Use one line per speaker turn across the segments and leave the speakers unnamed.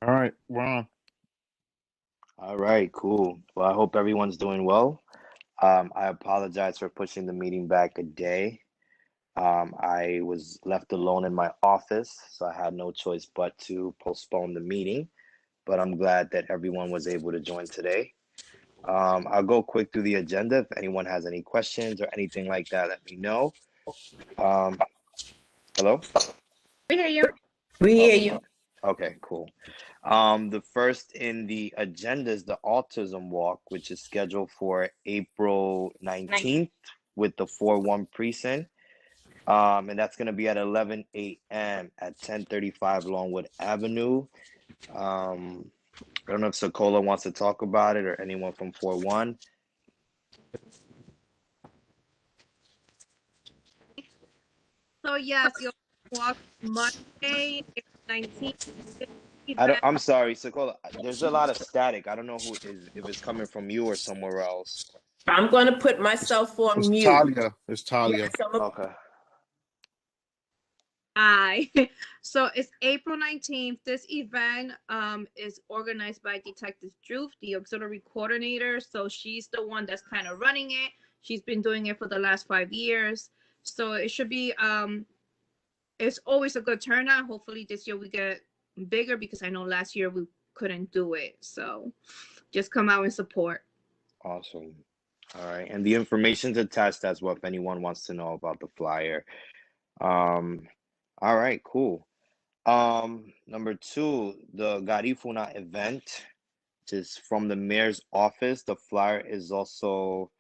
All right, we're on.
All right, cool. Well, I hope everyone's doing well. I apologize for pushing the meeting back a day. I was left alone in my office, so I had no choice but to postpone the meeting. But I'm glad that everyone was able to join today. I'll go quick through the agenda. If anyone has any questions or anything like that, let me know. Um, Hello?
We hear you.
We hear
Okay,
you.
okay, cool. The first in the agenda is the autism walk, which is scheduled for April 19th with the 4-1 precinct. And that's going to be at 11 a.m. at 1035 Longwood Avenue. I don't know if Sokola wants to talk about it or anyone from 4-1.
So yes, you'll walk Monday, April 19th.
I'm sorry, Sokola. There's a lot of static. I don't know who is if it's coming from you or somewhere else.
I'm going to put myself on
It's
mute.
Talia. It's Talia.
Yes,
Okay.
Hi. So it's April 19th. This event is organized by Detective Drew, the auxiliary coordinator. So she's the one that's kind of running it. She's been doing it for the last 5 years. So it should be it's always a good turnout. Hopefully this year we get bigger because I know last year we couldn't do it. So just come out and support.
Awesome. All right. And the information's attached as well if anyone wants to know about the flyer. Um, all right, cool. Number two, the Garifuna event, which is from the mayor's office. The flyer is also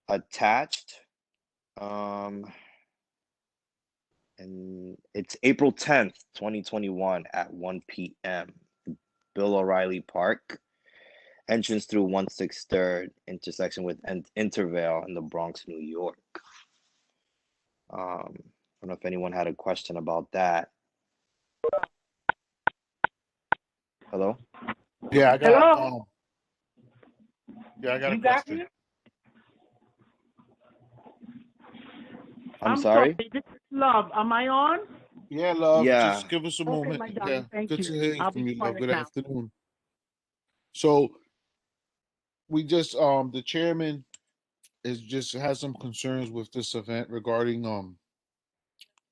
attached. Um, and it's April 10th, 2021 at 1 p.m. Bill O'Reilly Park. Entrance through 163rd intersection with Intervale in the Bronx, New York. I don't know if anyone had a question about that. Hello?
Yeah, I got.
Hello?
Yeah, I got a
You got
question.
me?
I'm
Sorry,
sorry?
this is Love. Am I on?
Yeah, love.
Yeah.
Just give us a
Okay,
moment.
my
Yeah,
darling. Thank
good
you.
to hear
I'll
from
be
you, love.
quiet
Good
now.
afternoon. So we just the chairman is just has some concerns with this event regarding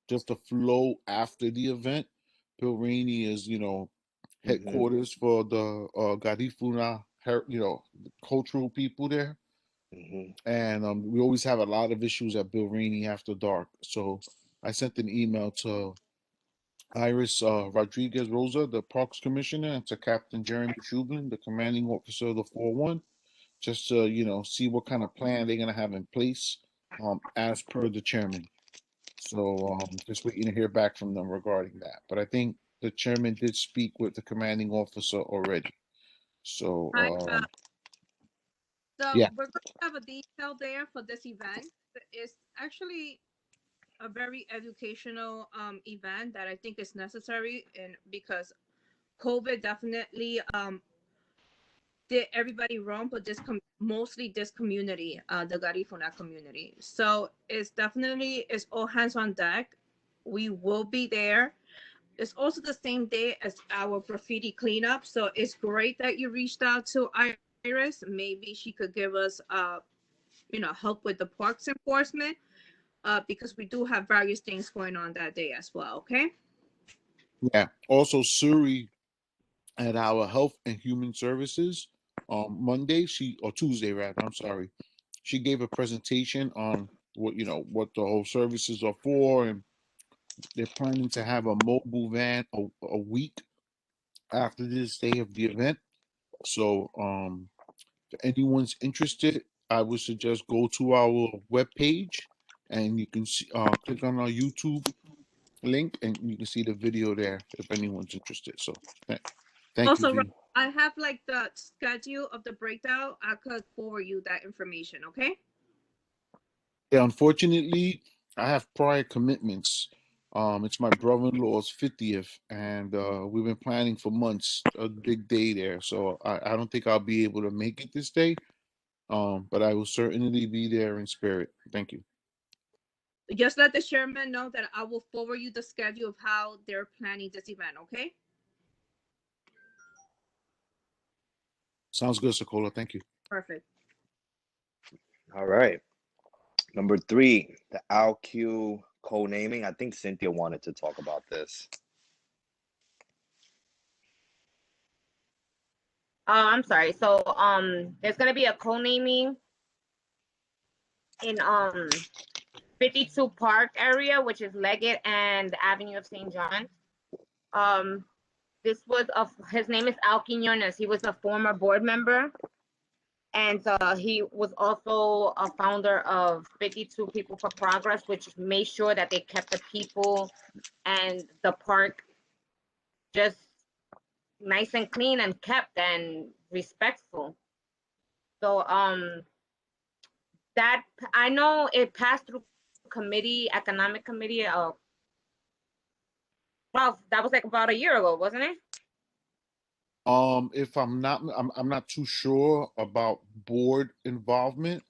just the flow after the event. Bill Rainey is
Mm-hmm.
headquarters for the Garifuna the cultural people there.
Mm-hmm.
And we always have a lot of issues at Bill Rainey after dark. So I sent an email to Iris Rodriguez Rosa, the Parks Commissioner, and to Captain Jeremy Shublin, the commanding officer of the 4-1, just to see what kind of plan they're gonna have in place, as per the chairman. So just waiting to hear back from them regarding that. But I think the chairman did speak with the commanding officer already. So
Hi, so
yeah,
we're going to have a detail there for this event. It's actually a very educational event that I think is necessary, and because COVID definitely did everybody wrong, but mostly this community, the Garifuna community. So it's all hands on deck. We will be there. It's also the same day as our graffiti cleanup, so it's great that you reached out to Iris. Maybe she could give us help with the parks enforcement, because we do have various things going on that day as well. Okay.
yeah. Also, Suri at our Health and Human Services Monday, she or Tuesday rather. I'm sorry. She gave a presentation on what the whole services are for, and they're planning to have a mobile van a week after this day of the event. So, if anyone's interested, I would suggest go to our webpage and you can see, click on our YouTube link and you can see the video there if anyone's interested. So, thank you,
Also,
V.
I have like the schedule of the breakdown. I could forward you that information. Okay.
Yeah, unfortunately, I have prior commitments. It's my brother-in-law's 50th, and we've been planning for months a big day there. So I don't think I'll be able to make it this day. But I will certainly be there in spirit. Thank you.
Just let the chairman know that I will forward you the schedule of how they're planning this event. Okay.
Sounds good, Sokola. Thank you.
Perfect.
All right. Number 3, the ALQ co-naming. I think Cynthia wanted to talk about this.
I'm sorry. So there's gonna be a co-naming in 52 Park area, which is Leggett and Avenue of St. John. This was his name is Al Quinones. He was a former board member, and he was also a founder of 52 People for Progress, which made sure that they kept the people and the park just nice and clean and kept and respectful. So that I know it passed through committee, economic committee. Well, that was like about a year ago, wasn't it?
If I'm not too sure about board involvement.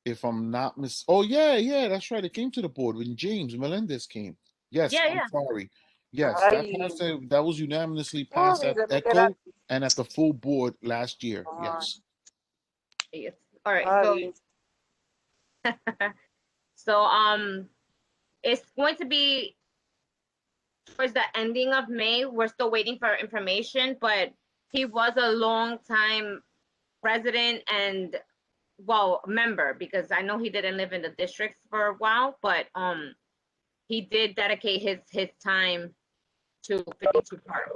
If I'm not oh yeah, that's right. It came to the board when James Melendez came. Yes,
Yeah,
I'm
yeah.
sorry. Yes, that was unanimously passed
Sorry,
at
let me get
ECHO
up.
and at the full board last year. Yes.
Yes. All right.
Sorry.
So it's going to be towards the ending of May. We're still waiting for information, but he was a long time resident and member, because I know he didn't live in the districts for a while, but he did dedicate his time to 52 Park.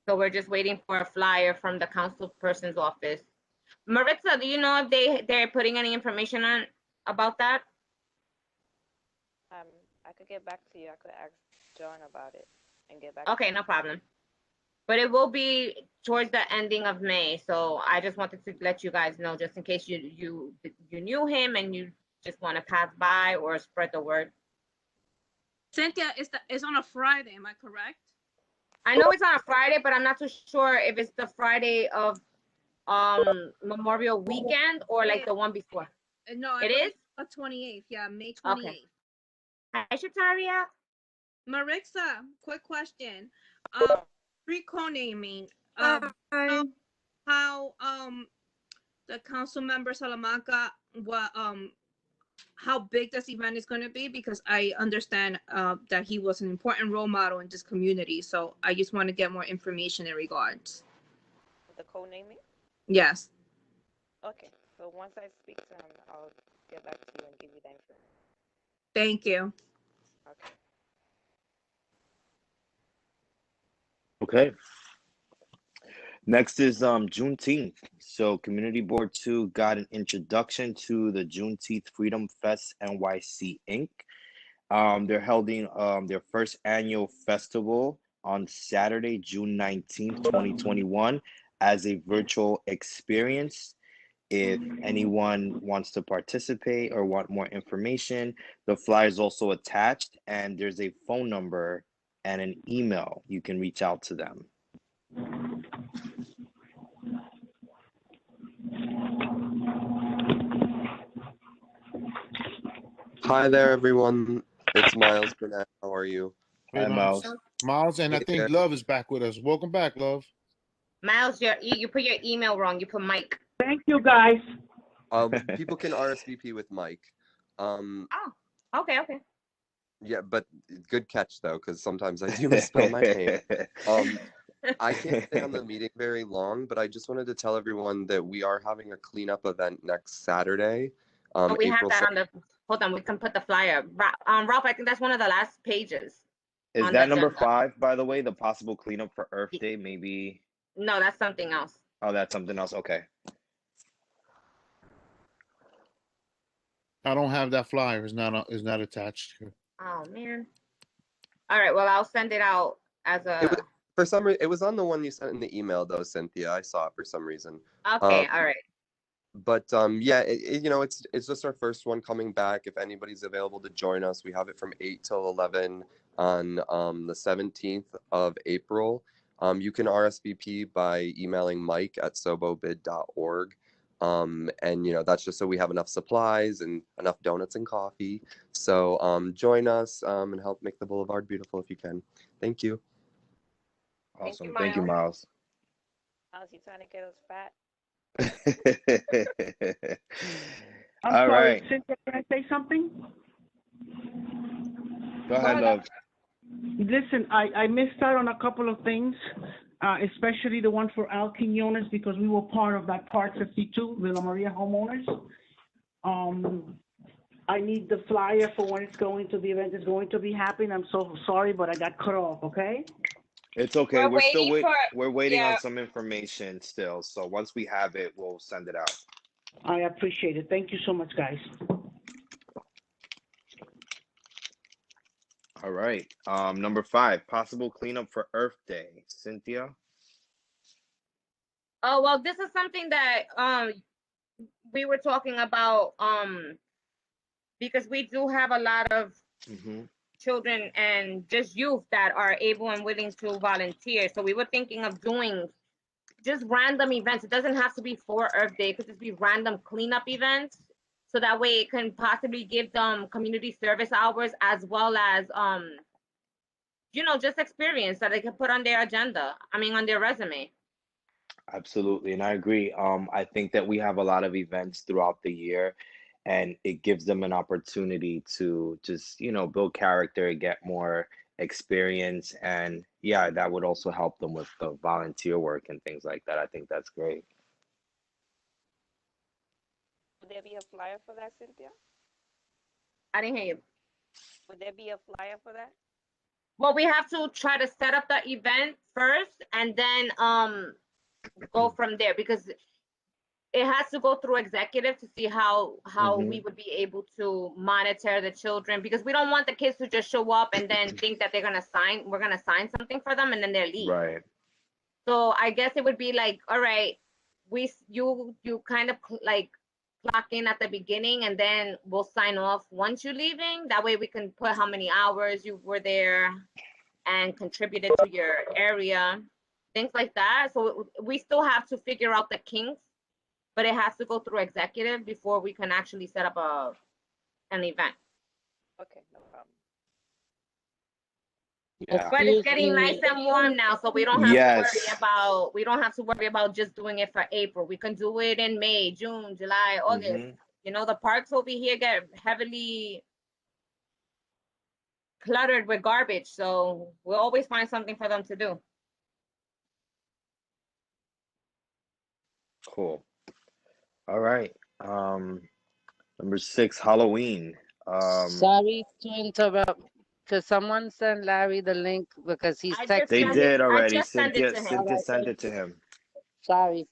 So we're just waiting for a flyer from the council person's office. Maritza, do you know if they're putting any information on about that?
I could get back to you. I could ask John about it and get back.
Okay, no problem. But it will be towards the ending of May. So I just wanted to let you guys know, just in case you knew him and you just want to pass by or spread the word.
Cynthia, it's on a Friday. Am I correct?
I know it's on a Friday, but I'm not too sure if it's the Friday of Memorial Weekend or like the one before.
No,
It is
the 28th. Yeah, May 28th.
Okay. Hi, Shataria.
Marixa, quick question. Pre-co-naming. How the council member Salamanca, how big this event is going to be, because I understand that he was an important role model in this community. So I just want to get more information in regards.
The co-naming?
Yes.
Okay. So once I speak to him, I'll get back to you and give you the information.
Thank you.
Okay. Next is Juneteenth. So Community Board 2 got an introduction to the Juneteenth Freedom Fest NYC Inc. They're holding their first annual festival on Saturday, June 19th, 2021, as a virtual experience. If anyone wants to participate or want more information, the flyer is also attached, and there's a phone number and an email. You can reach out to them.
Hi there, everyone. It's Miles Burnett. How are you?
Hi, Miles.
Miles, and I
Hey
think
there.
Love is back with us. Welcome back, Love.
Miles, you put your email wrong. You put Mike.
Thank you, guys.
People can RSVP with Mike.
Okay.
Yeah, but good catch though, because sometimes I do misspell my name. I can't stay on the meeting very long, but I just wanted to tell everyone that we are having a cleanup event next Saturday.
We have
April
that on the. Hold on, we can put the flyer. Ralph, I think that's one of the last pages.
Is
on
that
the
number
agenda.
5, by the way, the possible cleanup for Earth Day? Maybe.
No, that's something else.
Oh, that's something else. Okay.
I don't have that flyer. It's not attached here.
Oh man. All right. Well, I'll send it out as a.
For some reason, it was on the one you sent in the email though, Cynthia. I saw it for some reason.
Okay. All right.
But yeah, it's just our first one coming back. If anybody's available to join us, we have it from 8 till 11 on the 17th of April. You can RSVP by emailing Mike at sobobid.org. And that's just so we have enough supplies and enough donuts and coffee. So join us and help make the Boulevard beautiful if you can. Thank you.
Awesome. Thank you, Miles.
Miles, you trying to get us fat?
I'm
All
sorry,
right.
Cynthia, can I say something?
Go ahead, love.
Listen, I missed out on a couple of things, especially the one for Al Quinones, because we were part of that Part 52, Villa Maria homeowners. I need the flyer for when it's going to, the event is going to be happening. I'm so sorry, but I got cut off, okay?
It's okay.
We're waiting for-
We're waiting
yeah.
on some information still. So once we have it, we'll send it out.
I appreciate it. Thank you so much, guys.
All right. Number 5, possible cleanup for Earth Day. Cynthia?
Oh, well, this is something that we were talking about because we do have a lot of
Mm-hmm.
children and just youth that are able and willing to volunteer. So we were thinking of doing just random events. It doesn't have to be for Earth Day. It could just be random cleanup events. So that way it can possibly give them community service hours as well as, just experience that they can put on their agenda. I mean, on their resume.
Absolutely, and I agree. I think that we have a lot of events throughout the year, and it gives them an opportunity to just, build character, get more experience, and yeah, that would also help them with the volunteer work and things like that. I think that's great.
Would there be a flyer for that, Cynthia?
I didn't hear you.
Would there be a flyer for that?
Well, we have to try to set up the event first and then go from there because it has to go through executive to see how we would be able to monitor the children, because we don't want the kids to just show up and then think that we're gonna sign something for them and then they leave.
Right.
So I guess it would be like, all right, you kind of like clock in at the beginning and then we'll sign off once you're leaving. That way we can put how many hours you were there and contributed to your area, things like that. So we still have to figure out the kinks, but it has to go through executive before we can actually set up an event.
Okay, no problem.
Yeah.
But it's getting nice and warm now, so we don't have
Yes.
to worry about just doing it for April. We can do it in May, June, July, August. The parks over here get heavily cluttered with garbage, so we'll always find something for them to do.
Cool. All right. Number 6, Halloween.
Sorry to interrupt. Could someone send Larry the link because he's texting?
They did already.
I just sent it to him.
Cynthia sent it to him.
Sorry.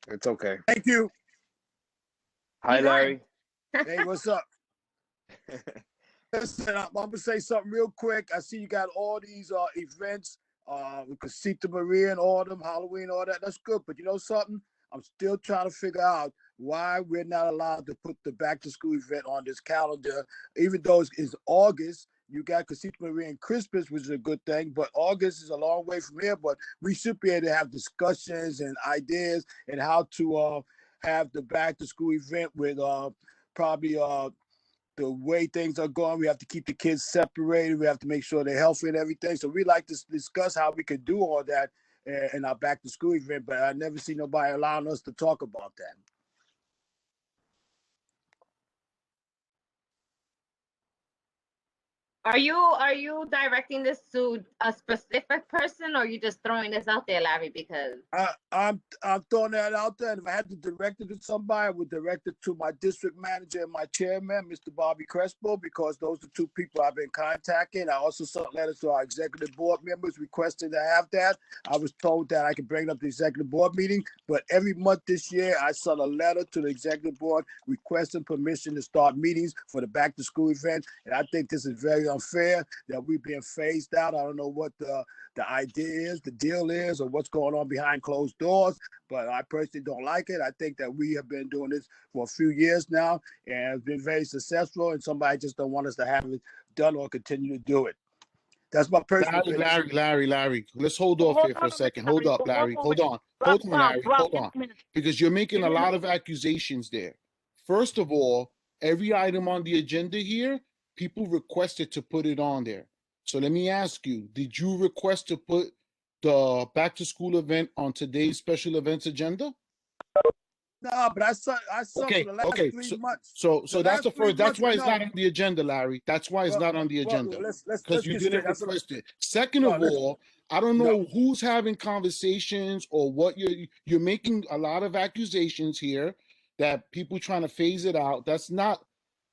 It's okay.
Thank you.
Hi, Larry.
Hey, what's up? Listen, I'm gonna say something real quick. I see you got all these events, Casita Maria and all them, Halloween, all that. That's good, but you know something? I'm still trying to figure out why we're not allowed to put the back to school event on this calendar, even though it's August. You got Casita Maria and Christmas, which is a good thing, but August is a long way from here. But we should be able to have discussions and ideas and how to have the back to school event with probably the way things are going. We have to keep the kids separated. We have to make sure they're healthy and everything. So we like to discuss how we could do all that in our back to school event, but I never see nobody allowing us to talk about that.
Are you directing this to a specific person, or are you just throwing this out there, Larry? Because
I'm throwing that out there, and if I had to direct it to somebody, I would direct it to my district manager and my chairman, Mr. Bobby Crespo, because those are two people I've been contacting. I also sent letters to our executive board members requesting to have that. I was told that I could bring it up to the executive board meeting, but every month this year, I sent a letter to the executive board requesting permission to start meetings for the back to school event, and I think this is very unfair that we're being phased out. I don't know what the idea is, the deal is, or what's going on behind closed doors, but I personally don't like it. I think that we have been doing this for a few years now and it's been very successful, and somebody just don't want us to have it done or continue to do it. That's my personal opinion.
Larry. Let's hold off here for a second. Hold up, Larry. Hold on, Larry. Hold on. Because you're making a lot of accusations there. First of all, every item on the agenda here, people requested to put it on there. So let me ask you, did you request to put the back to school event on today's special events agenda?
No, but I saw
Okay,
for the last
okay.
3 months.
So
The
that's
last
the
3
first. That's
months,
why it's
no.
not on the agenda, Larry. That's why it's not on the
Well,
agenda.
let's
Because you
get
didn't
straight. That's what-
request it. Second
No,
of
listen.
all, I don't
No.
know who's having conversations or what you're making a lot of accusations here that people trying to phase it out. That's not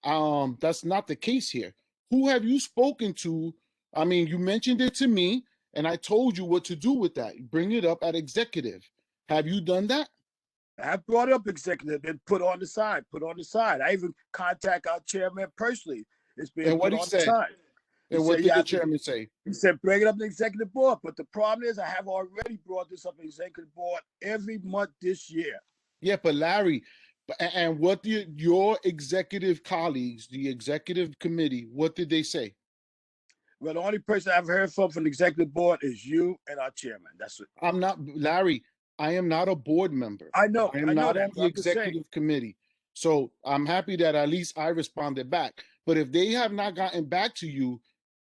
the case here. Who have you spoken to? I mean, you mentioned it to me, and I told you what to do with that. Bring it up at executive. Have you done that?
I brought up executive and put on the side. I even contact our chairman personally. It's being
And what
put
he
on the
said?
side. He
And what
said,
did
"Yeah,
the chairman say?
He said, bring it up to the executive board. But the problem is, I have already brought this up to the executive board every month this year.
Yeah, but Larry, and what did your executive colleagues, the executive committee, what did they say?
Well, the only person I've heard from the executive board is you and our chairman. That's it.
I'm not, Larry, I am not a board member.
I know
I am not
that,
on
but
the
I'm just saying.
executive committee. So I'm happy that at least I responded back. But if they have not gotten back to you,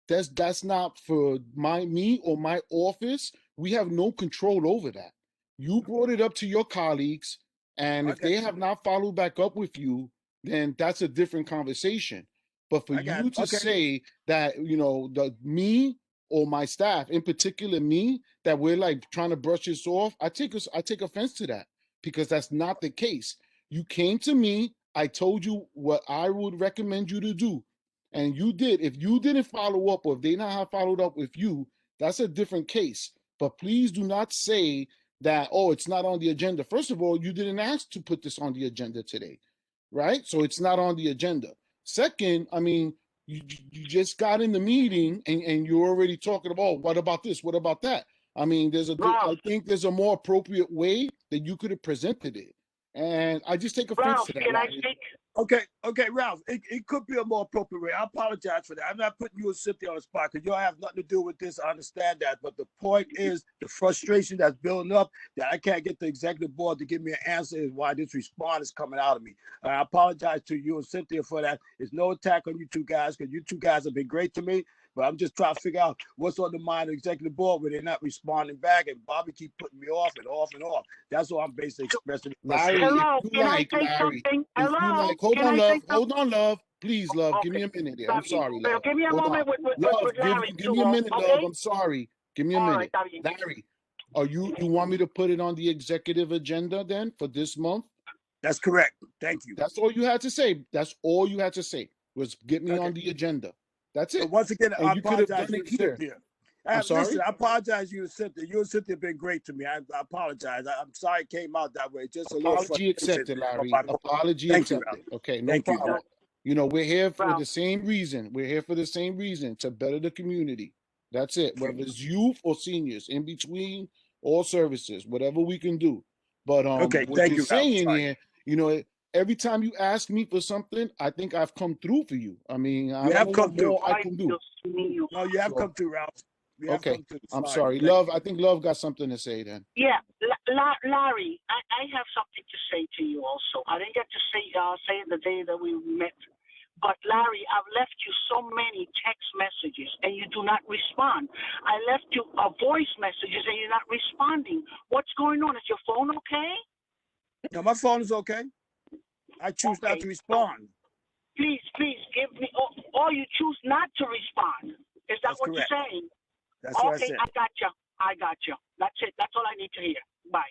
that's not for me or my office. We have no control over that. You brought it up to your colleagues, and if they have not followed back up with you, then that's a different conversation. But for you to say that, me or my staff, in particular me, that we're like trying to brush this off, I take offense to that, because that's not the case. You came to me, I told you what I would recommend you to do, and you did. If you didn't follow up, or if they not have followed up with you, that's a different case. But please do not say that, oh, it's not on the agenda. First of all, you didn't ask to put this on the agenda today, right? So it's not on the agenda. Second, I mean, you just got in the meeting and you're already talking about, oh, what about this? What about that? I mean, I think there's a more appropriate way that you could have presented it. And I just take offense to that.
Can I
Larry.
speak? Okay, Ralph. It could be a more appropriate way. I apologize for that. I'm not putting you and Cynthia on the spot because y'all have nothing to do with this. I understand that. But the point is the frustration that's building up that I can't get the executive board to give me an answer is why this response is coming out of me. I apologize to you and Cynthia for that. It's no attack on you two guys because you two guys have been great to me. But I'm just trying to figure out what's on the mind of the executive board where they're not responding back, and Bobby keep putting me off and off and off. That's all I'm basically expressing.
Larry,
Hello,
if you
can
like,
I say
Larry,
something?
if you
Hello,
like, hold
can
on,
I
love,
say
hold
something?
on, love. Please, love, give me a
Okay.
minute here. I'm
Está bien.
sorry,
Pero
love.
give me a
Hold on.
moment with
Love,
Larry
give me a minute, love.
okay?
I'm sorry. Give me a
All
minute.
right, está bien.
Larry, you want me to put it on the executive agenda then for this month?
That's correct. Thank you.
That's all you had to say. That's all you had to say was get me on the agenda. That's it.
But once again,
And
I
you could have
apologize
done
to
it
you,
here.
Cynthia.
I'm sorry?
Listen, I apologize to you and Cynthia. You and Cynthia have been great to me. I apologize. I'm sorry it came out that way. Just a little
Apology
frustration
accepted, Larry.
about it.
Apology
Thank you,
accepted.
Ralph.
Okay, no
Thank you.
problem. We're here for
Ralph.
the same reason. We're here for the same reason, to better the community. That's it. Whether it's youth or seniors, in between all services, whatever we can do. But
Okay,
what
thank
you're
you, Ralph.
saying
Sorry.
here, every time you ask me for something, I think I've come through for you. I mean, I
You
don't
have
know
come
what
through.
more I can do.
No, you have
So-
come through, Ralph. You have
Okay,
come through.
I'm
Fine.
sorry.
Thank
Love, I think Love got something to say then.
Yeah, Larry, I have something to say to you also. I didn't get to say it the day that we met. But Larry, I've left you so many text messages and you do not respond. I left you voice messages and you're not responding. What's going on? Is your phone okay?
No, my phone is okay. I choose not to respond.
Please give me, or you choose not to respond. Is that
That's
what
correct.
you're saying?
That's what I
Okay,
said.
I got you. That's it. That's all I need to hear. Bye.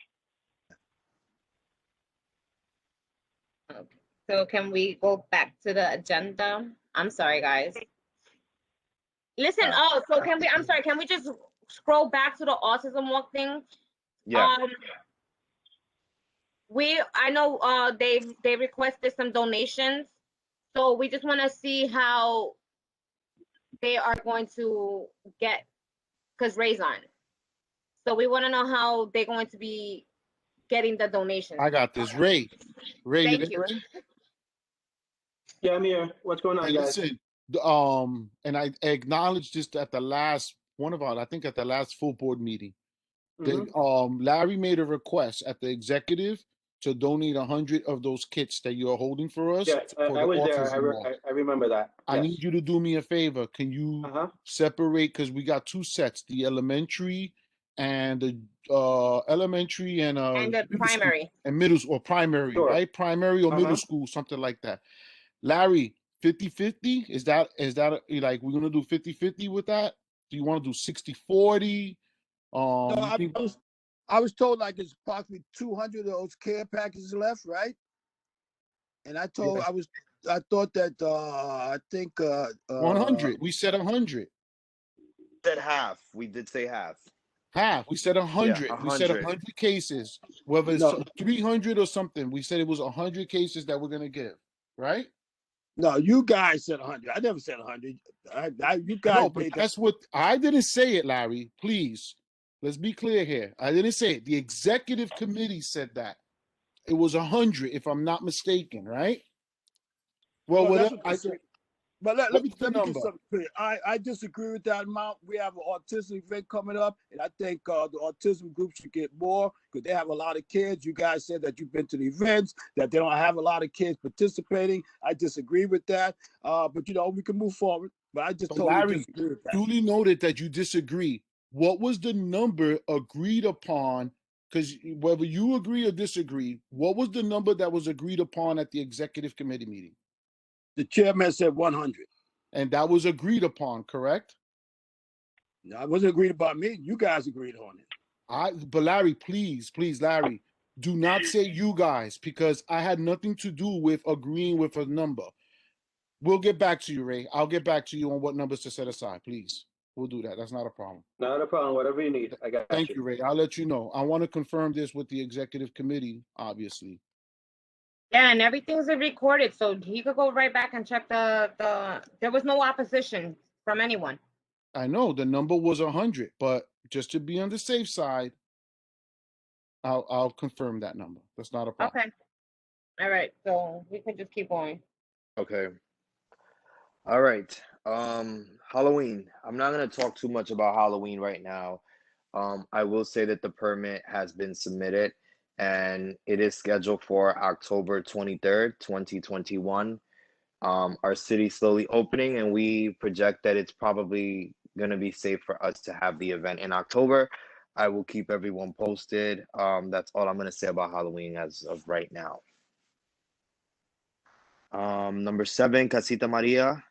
So can we go back to the agenda? I'm sorry, guys. Listen, so I'm sorry, can we just scroll back to the autism walk thing?
Yeah.
I know they requested some donations, so we just want to see how they are going to get, because Ray's on. So we want to know how they're going to be getting the donations.
I got this. Ray,
Thank you.
Yeah, I'm here. What's going on,
Hey,
guys?
listen, and I acknowledged this at the last at the last full board meeting. Larry made a request at the executive to donate 100 of those kits that you're holding for us.
Yeah,
for
I
the
was there.
autism walk.
I remember that.
I
Yes.
need you to do me a favor. Can you separate, because we got two sets, the elementary and the elementary and
And the
middle school
primary.
and middle or primary,
Sure.
right? Primary or middle
Uh-huh.
school, something like that. Larry, 50-50? Is that like we're gonna do 50-50 with that? Do you want to do 60-40?
No,
You
I,
think
I was I was told like it's approximately 200 of those care packages left, right? And I thought that I think
100? We said 100.
Said half. We did say half.
Half. We said 100.
Yeah,
We said
100.
100 cases, whether it's
no
300 or something. We said it was 100 cases that we're gonna give, right?
no, you guys said 100. I never said 100. You
I
guys
know, but
made that.
that's what I didn't say it, Larry. Please, let's be clear here. I didn't say it. The executive committee said that it was 100, if I'm not mistaken, right? Well,
Well, that's
whatever.
what they said. But let
What
me
was the
get
number?
something clear. I disagree with that amount. We have an autism event coming up, and I think the autism group should get more because they have a lot of kids. You guys said that you've been to the events, that they don't have a lot of kids participating. I disagree with that. But we can move forward. But I just
So,
totally
Larry,
disagree with that.
duly noted that you disagree. What was the number agreed upon? Because whether you agree or disagree, what was the number that was agreed upon at the executive committee meeting?
The chairman said 100.
And that was agreed upon, correct?
No, it wasn't agreed about me. You guys agreed on it.
But Larry, please, Larry, do not say you guys, because I had nothing to do with agreeing with a number. We'll get back to you, Ray. I'll get back to you on what numbers to set aside, please. We'll do that. That's not a problem.
Not a problem. Whatever you need, I got
Thank you, Ray. I'll let you know. I want to confirm this with the executive committee, obviously.
Yeah, and everything's recorded, so he could go right back and check there was no opposition from anyone.
I know the number was 100, but just to be on the safe side, I'll confirm that number. That's not a problem.
Okay. All right, so we can just keep going.
Okay. All right. Halloween. I'm not gonna talk too much about Halloween right now. I will say that the permit has been submitted and it is scheduled for October 23rd, 2021. Our city's slowly opening and we project that it's probably gonna be safe for us to have the event in October. I will keep everyone posted. That's all I'm gonna say about Halloween as of right now. Number 7, Casita Maria.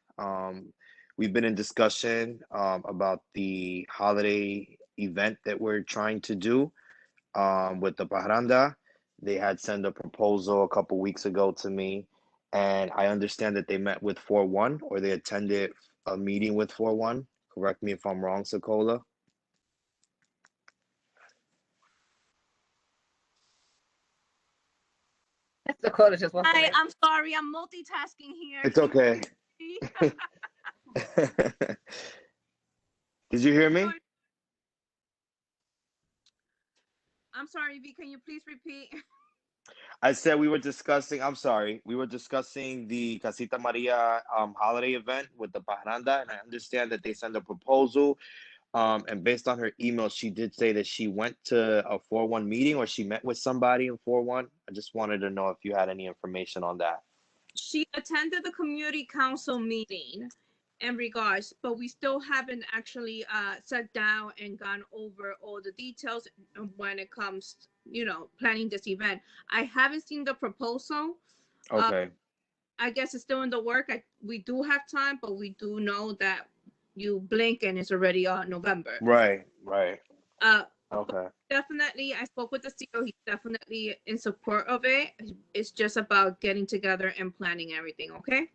We've been in discussion about the holiday event that we're trying to do with the Parranda. They had sent a proposal a couple weeks ago to me, and I understand that they met with 4-1 or they attended a meeting with 4-1. Correct me if I'm wrong, Sokola.
Dakota just wants to
Hi,
know.
I'm sorry. I'm multitasking here.
It's okay. Did you hear me?
I'm sorry, V. Can you please repeat?
I said we were discussing, I'm sorry, we were discussing the Casita Maria holiday event with the Parranda, and I understand that they sent a proposal. And based on her email, she did say that she went to a 4-1 meeting or she met with somebody in 4-1. I just wanted to know if you had any information on that.
She attended the community council meeting in regards, but we still haven't actually sat down and gone over all the details when it comes, planning this event. I haven't seen the proposal.
Okay.
I guess it's still in the work. We do have time, but we do know that you blink and it's already November.
Right.
Okay. Definitely, I spoke with the CEO. He's definitely in support of it. It's just about getting together and planning everything. Okay.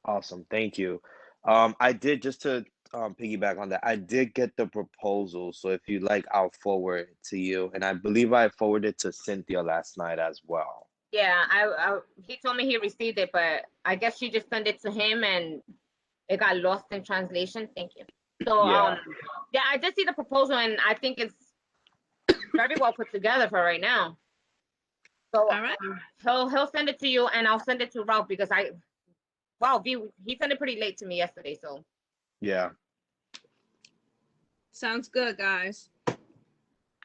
Awesome. Thank you. I did, just to piggyback on that, I did get the proposal. So if you'd like, I'll forward it to you. And I believe I forwarded it to Cynthia last night as well.
Yeah, he told me he received it, but I guess she just sent it to him and it got lost in translation. Thank you. So yeah, I did see the proposal and I think it's very well put together for right now. So
all right.
He'll send it to you and I'll send it to Ralph because he sent it pretty late to me yesterday. So
yeah.
Sounds good, guys.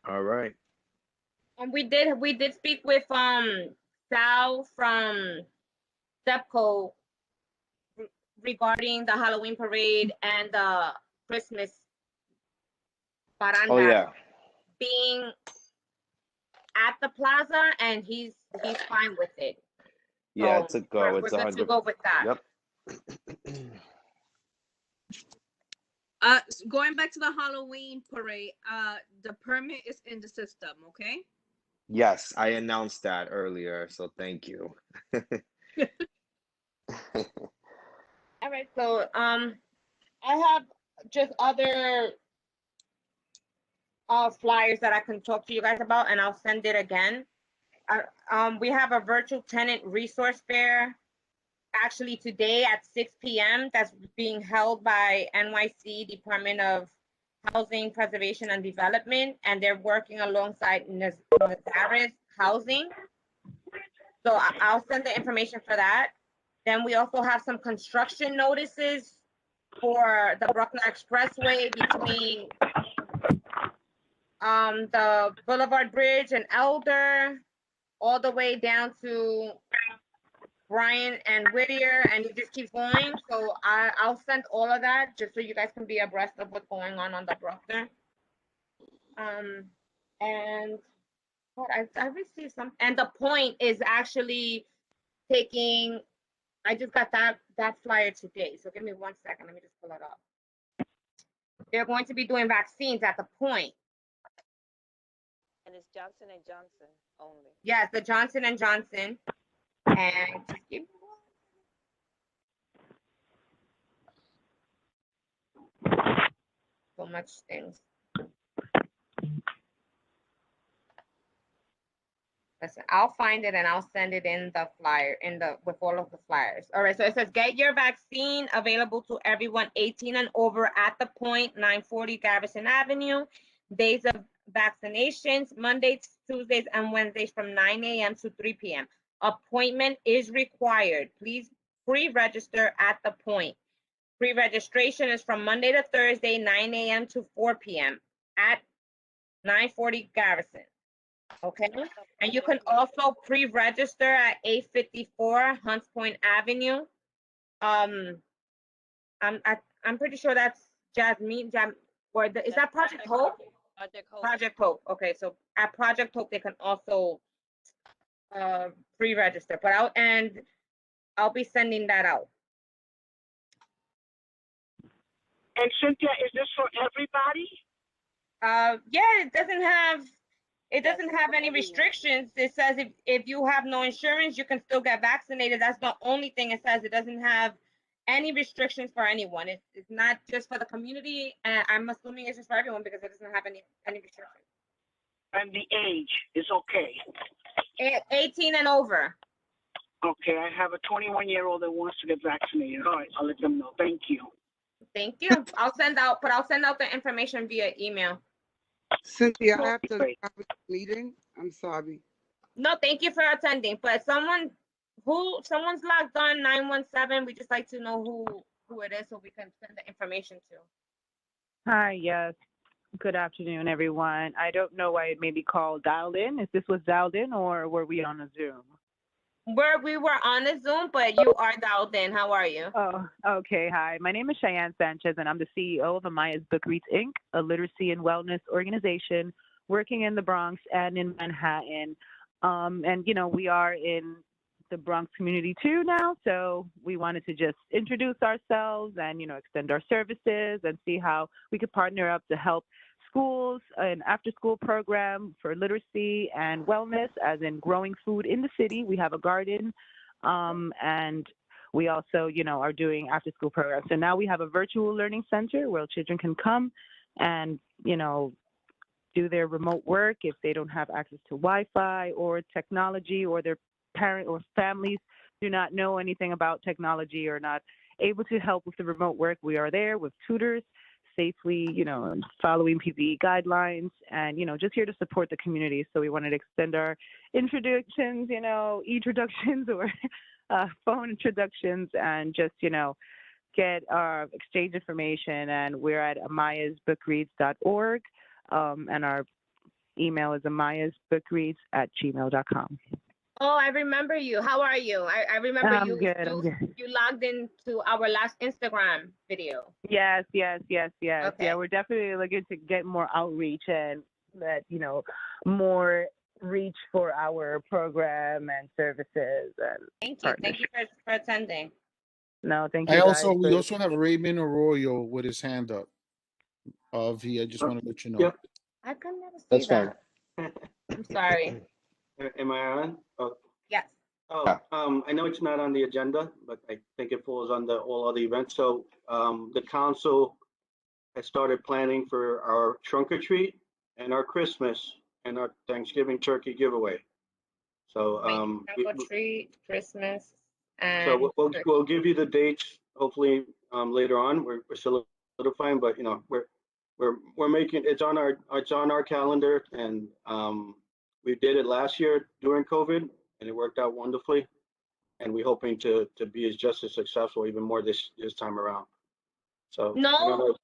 All right.
And we did speak with Sal from STEPCO regarding the Halloween parade and the Christmas parranda.
Oh yeah.
being at the plaza, and he's fine with it.
Yeah,
So
it's a go.
we're
It's
good to go with that.
Yep.
Going back to the Halloween parade, the permit is in the system, okay?
Yes, I announced that earlier, so thank you.
All right, so I have just other flyers that I can talk to you guys about, and I'll send it again. We have a virtual tenant resource fair actually today at 6 p.m. that's being held by NYC Department of Housing Preservation and Development, and they're working alongside Nazaris Housing. So I'll send the information for that. Then we also have some construction notices for the Bruckner Expressway between the Boulevard Bridge and Elder, all the way down to Bryan and Whittier, and it just keeps going. So I'll send all of that just so you guys can be abreast of what's going on the Bruckner. And what I received some, and the Point is actually taking. I just got that flyer today. So give me 1 second. Let me just pull it up. They're going to be doing vaccines at the Point.
And it's Johnson & Johnson only.
Yes, the Johnson & Johnson. And just give so much things. Listen, I'll find it and I'll send it in the flyer with all of the flyers. All right, so it says get your vaccine available to everyone 18 and over at the Point, 940 Garrison Avenue. Days of vaccinations, Mondays, Tuesdays, and Wednesdays from 9 a.m. to 3 p.m. Appointment is required. Please pre-register at the Point. Pre-registration is from Monday to Thursday, 9 a.m. to 4 p.m. at 940 Garrison. Okay, and you can also pre-register at 854 Hunts Point Avenue. I'm pretty sure that's Jasmine. Is that Project Hope?
Project Hope.
Project Hope. Okay, so at Project Hope they can also pre-register. But I'll be sending that out.
And Cynthia, is this for everybody?
Yeah, it doesn't have any restrictions. It says if you have no insurance, you can still get vaccinated. That's the only thing it says. It doesn't have any restrictions for anyone. It's not just for the community. I'm assuming it's just for everyone because it doesn't have any restrictions.
And the age is okay.
18 and over.
Okay, I have a 21-year-old that wants to get vaccinated. All right, I'll let them know. Thank you.
Thank you. I'll send out the information via email.
Cynthia, I have to have a meeting. I'm sorry.
No, thank you for attending. But someone's logged on 917. We just like to know who it is so we can send the information to.
Hi, yes. Good afternoon, everyone. I don't know why it may be called dialed in. If this was dialed in or were we on a Zoom?
We were on a Zoom, but you are dialed in. How are you?
Oh, okay. Hi, my name is Cheyenne Sanchez, and I'm the CEO of Amaya's Book Reads, Inc., a literacy and wellness organization working in the Bronx and in Manhattan. And, we are in the Bronx community too now, so we wanted to just introduce ourselves and, extend our services and see how we could partner up to help schools, an after-school program for literacy and wellness, as in growing food in the city. We have a garden, and we also, are doing after-school programs. So now we have a virtual learning center where children can come and, do their remote work if they don't have access to Wi-Fi or technology, or their parent or families do not know anything about technology or not able to help with the remote work. We are there with tutors, safely, following PPE guidelines, and, just here to support the community. So we wanted to extend our introductions, e-introductions or phone introductions, and just, get our exchange information. And we're at amayasbookreads.org, and our email is amayasbookreads@gmail.com.
Oh, I remember you. How are you? I remember
I'm
you.
good. I'm good.
You logged into our last Instagram video.
Yes.
Okay.
Yeah, we're definitely looking to get more outreach and that, more reach for our program and services and
Thank you. Thank
partnerships.
you for attending.
No, thank you
We
guys.
also have Raymond Arroyo with his hand up. V, I just want to let you know.
Yep.
I could never see
That's
that.
fine.
I'm sorry.
Am I on? Oh,
Yes.
I know it's not on the agenda, but I think it falls under all other events. So, the council has started planning for our trunk or treat and our Christmas and our Thanksgiving turkey giveaway. So,
Trunk or treat, Christmas,
so
and
we'll give you the dates, hopefully, later on. We're solidifying, but we're making, it's on our calendar, and we did it last year during COVID and it worked out wonderfully. And we're hoping to be just as successful, even more this time around. So I don't
no,
know.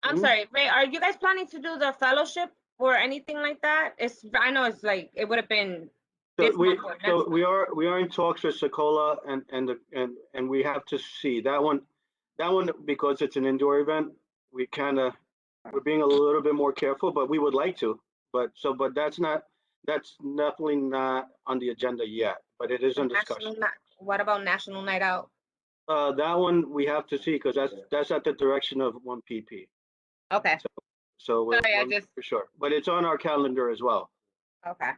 I'm
Mhm.
sorry, Ray. Are you guys planning to do the fellowship or anything like that? I know it's like it would have been this month or next month.
We are in talks with Sokola and we have to see that one because it's an indoor event. We're being a little bit more careful, but we would like to. But that's definitely not on the agenda yet. But it is in discussion.
What about National Night Out?
That one we have to see because that's at the direction of 1PP.
Okay.
So we're
Sorry,
for sure, but it's on our calendar as well.
Okay.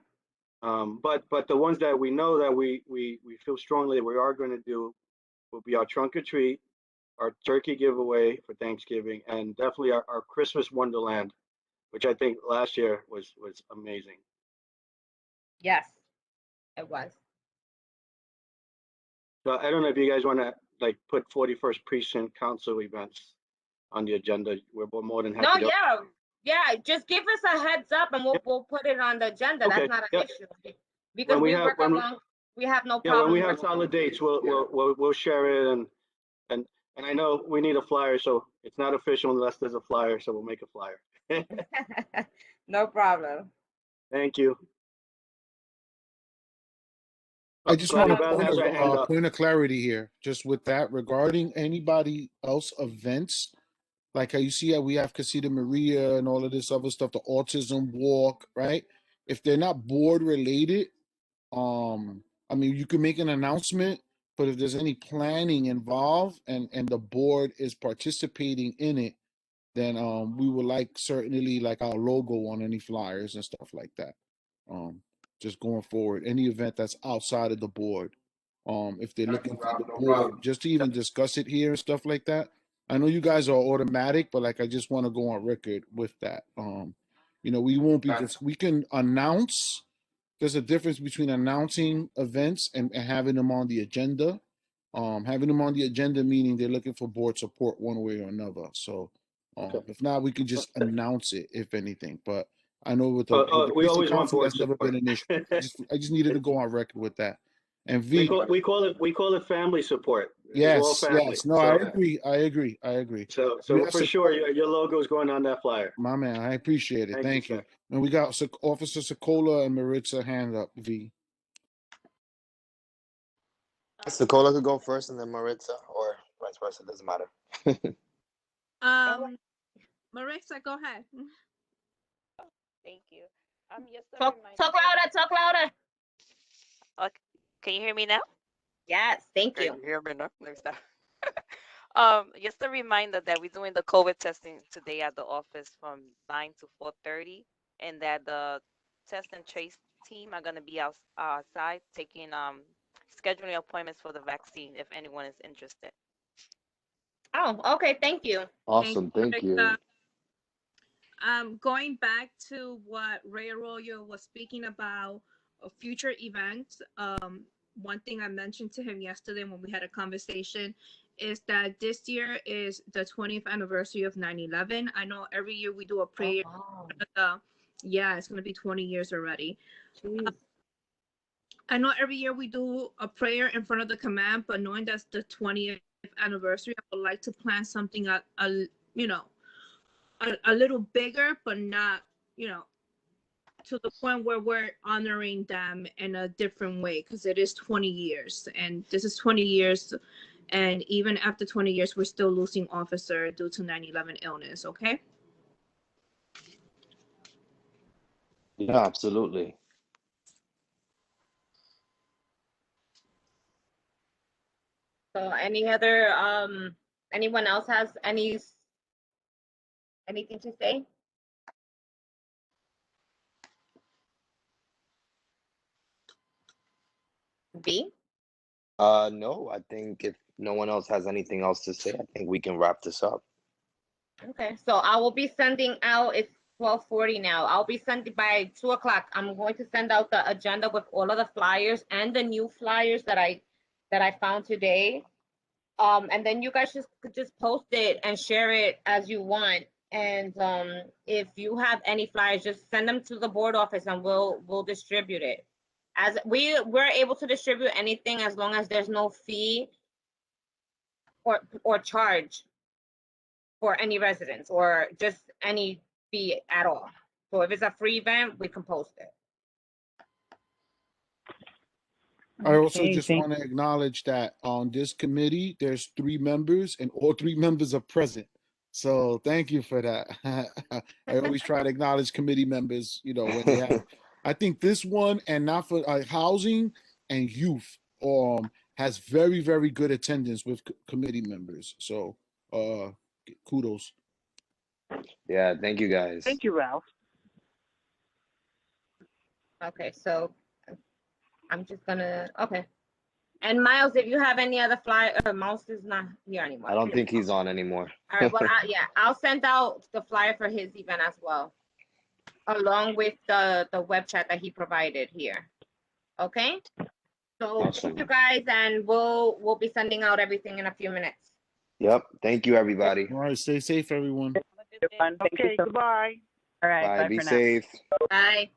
But the ones that we know that we feel strongly that we are going to do will be our trunk or treat, our turkey giveaway for Thanksgiving, and definitely our Christmas Wonderland, which I think last year was amazing.
Yes, it was.
So I don't know if you guys want to like put 41st Precinct Council events on the agenda. We're more than happy.
No, yeah. Just give us a heads up, and we'll put it on the agenda.
Okay,
That's not an
yep.
issue because
When we
we
have-
work
when we-
along. We have no
Yeah,
problem.
when we have solid dates, we'll share it and I know we need a flyer, so it's not official unless there's a flyer, so we'll make a flyer.
No problem.
Thank you.
I just
Glad
want
Val has her hand
a
up.
point of clarity here, just with that regarding anybody else events, like how you see how we have Casita Maria and all of this other stuff, the autism walk, right? If they're not board related, I mean, you can make an announcement, but if there's any planning involved and the board is participating in it, then we would like certainly like our logo on any flyers and stuff like that. Just going forward, any event that's outside of the board. If they're looking for the board, just to even discuss it here and stuff like that. I know you guys are automatic, but like I just want to go on record with that. We won't be we can announce. There's a difference between announcing events and having them on the agenda. Having them on the agenda meaning they're looking for board support one way or another. So if not, we could just announce it if anything. But I know with the
We
precinct
always want
council,
board
that's never been an issue. I just needed to go on record with that. And
We
V,
call it family support. It's all family.
yes, no, I agree.
So
We have
for sure, your logo is going on that flyer.
My man, I appreciate it. Thank you.
sir.
And we got Officer Sokola and Maritza hand up. V.
Sokola could go first and then Maritza, or vice versa. Doesn't matter.
Maritza, go ahead.
Thank you. Just a
Talk
reminder.
louder. Talk louder.
Okay. Can you hear me now?
Yes, thank
Can
you.
you hear me now? Let me stop. Just a reminder that we're doing the COVID testing today at the office from 9 to 4:30, and that the test and trace team are going to be outside taking scheduling appointments for the vaccine if anyone is interested.
Oh, okay. Thank you.
Awesome. Thank you.
Maritza. Going back to what Ray Arroyo was speaking about future events, one thing I mentioned to him yesterday when we had a conversation is that this year is the 20th anniversary of 9/11. I know every year we do a prayer. Yeah, it's going to be 20 years already. I know every year we do a prayer in front of the command, but knowing that's the 20th anniversary, I would like to plan something a little bigger, but not, to the point where we're honoring them in a different way, because it is 20 years and this is 20 years. And even after 20 years, we're still losing officer due to 9/11 illness. Okay.
Yeah, absolutely.
So any other, anyone else has anything to say? B?
No, I think if no one else has anything else to say, I think we can wrap this up.
Okay, so I will be sending out, it's 12:40 now. I'll be sending by 2 o'clock. I'm going to send out the agenda with all of the flyers and the new flyers that I found today. And then you guys could just post it and share it as you want. And if you have any flyers, just send them to the board office and we'll distribute it. As we're able to distribute anything as long as there's no fee or charge for any residents or just any fee at all. So if it's a free event, we can post it.
I also
Okay,
just
thank-
want to acknowledge that on this committee, there's 3 members and all 3 members are present. So thank you for that. I always try to acknowledge committee members, you know, when they have, I think this one and not for housing and youth has very, very good attendance with committee members. So kudos.
Yeah, thank you guys.
Thank you, Ralph.
Okay, so I'm just gonna, okay. And Miles, if you have any other flyer, Miles is not here anymore.
I don't think he's on anymore.
All right, well, yeah, I'll send out the flyer for his event as well, along with the web chat that he provided here. Okay? So
Awesome.
thank you guys, and we'll be sending out everything in a few minutes.
Yep. Thank you, everybody.
All right, stay safe, everyone.
Thank you
Okay,
so-
goodbye.
All right,
Bye.
bye
Be
for now.
safe.
Bye.